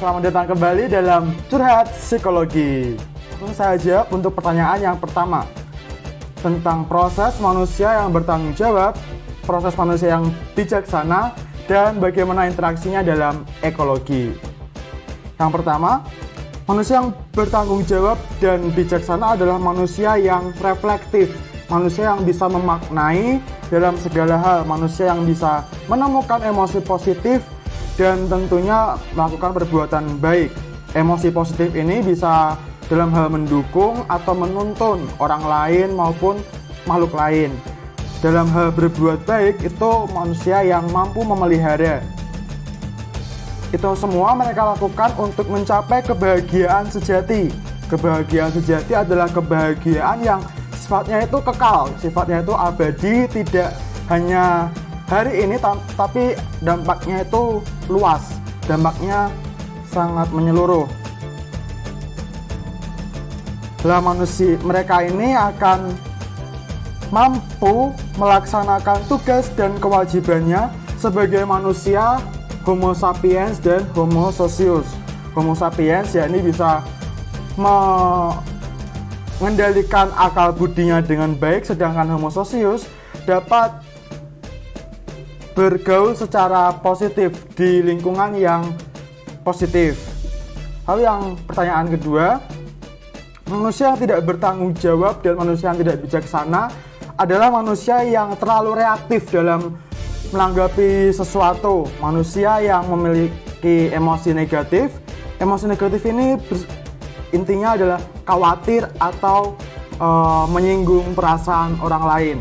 selamat datang kembali dalam Curhat Psikologi. Langsung saja untuk pertanyaan yang pertama, tentang proses manusia yang bertanggung jawab, proses manusia yang bijaksana, dan bagaimana interaksinya dalam ekologi. Yang pertama, manusia yang bertanggung jawab dan bijaksana adalah manusia yang reflektif, manusia yang bisa memaknai dalam segala hal, manusia yang bisa menemukan emosi positif dan tentunya melakukan perbuatan baik. Emosi positif ini bisa dalam hal mendukung atau menuntun orang lain maupun makhluk lain. Dalam hal berbuat baik itu manusia yang mampu memelihara. Itu semua mereka lakukan untuk mencapai kebahagiaan sejati. Kebahagiaan sejati adalah kebahagiaan yang sifatnya itu kekal, sifatnya itu abadi, tidak hanya hari ini tapi dampaknya itu luas, dampaknya sangat menyeluruh. Mereka ini akan mampu melaksanakan tugas dan kewajibannya sebagai manusia Homo sapiens dan Homo socius. Homo sapiens yakni bisa mengendalikan akal budinya dengan baik, sedangkan Homo socius dapat bergaul secara positif di lingkungan yang positif. Lalu yang pertanyaan kedua, manusia yang tidak bertanggung jawab dan manusia yang tidak bijaksana adalah manusia yang terlalu reaktif dalam menanggapi sesuatu, manusia yang memiliki emosi negatif. Emosi negatif ini intinya adalah khawatir atau menyinggung perasaan orang lain.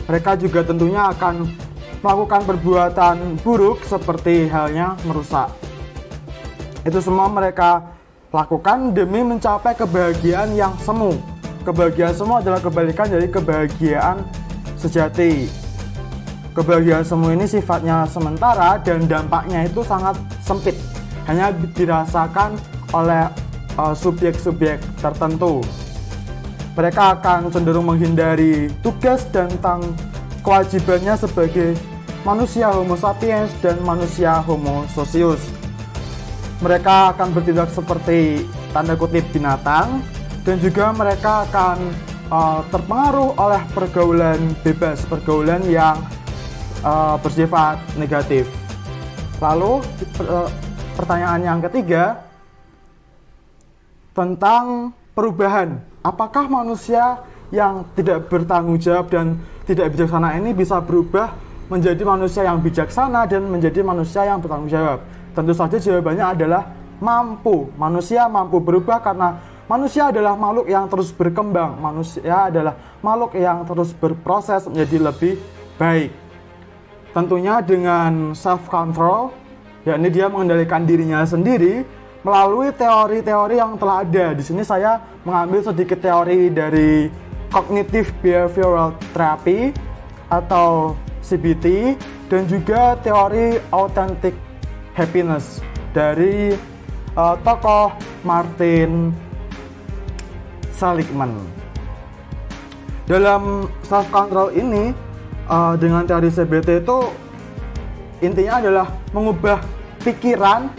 Mereka juga tentunya akan melakukan perbuatan buruk seperti halnya merusak. Itu semua mereka lakukan demi mencapai kebahagiaan yang semu. Kebahagiaan semu adalah kebalikan dari kebahagiaan sejati. Kebahagiaan semu ini sifatnya sementara dan dampaknya itu sangat sempit, hanya dirasakan oleh subjek-subjek tertentu. Mereka akan cenderung menghindari tugas dan kewajibannya sebagai manusia Homo sapiens dan manusia Homo socius. Mereka akan bertindak seperti tanda kutip binatang, dan juga mereka akan terpengaruh oleh pergaulan bebas, pergaulan yang bersifat negatif. Lalu pertanyaan yang ketiga, tentang perubahan. Apakah manusia yang tidak bertanggung jawab dan tidak bijaksana ini bisa berubah menjadi manusia yang bijaksana dan menjadi manusia yang bertanggung jawab? Tentu saja jawabannya adalah mampu. Manusia mampu berubah karena manusia adalah makhluk yang terus berkembang. Manusia adalah makhluk yang terus berproses menjadi lebih baik. Tentunya dengan self-control, yakni dia mengendalikan dirinya sendiri melalui teori-teori yang telah ada. Di sini saya mengambil sedikit teori dari Cognitive Behavioral Therapy atau CBT, dan juga teori Authentic Happiness dari tokoh Martin Seligman. Dalam self control ini dengan teori CBT itu intinya adalah mengubah pikiran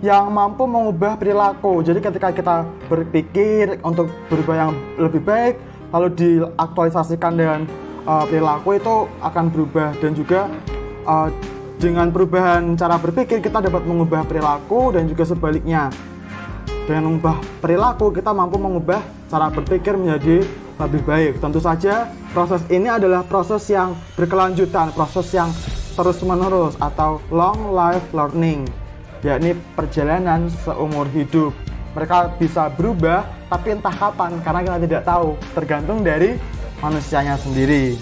yang mampu mengubah perilaku. Jadi ketika kita berpikir untuk berubah yang lebih baik, lalu diaktualisasikan dengan perilaku, itu akan berubah. Dan juga dengan perubahan cara berpikir kita dapat mengubah perilaku, dan juga sebaliknya. Dengan mengubah perilaku kita mampu mengubah cara berpikir menjadi lebih baik. Tentu saja proses ini adalah proses yang berkelanjutan, proses yang terus-menerus atau long life learning, yakni perjalanan seumur hidup. Mereka bisa berubah, tapi entah kapan, karena kita tidak tahu, tergantung dari manusianya sendiri.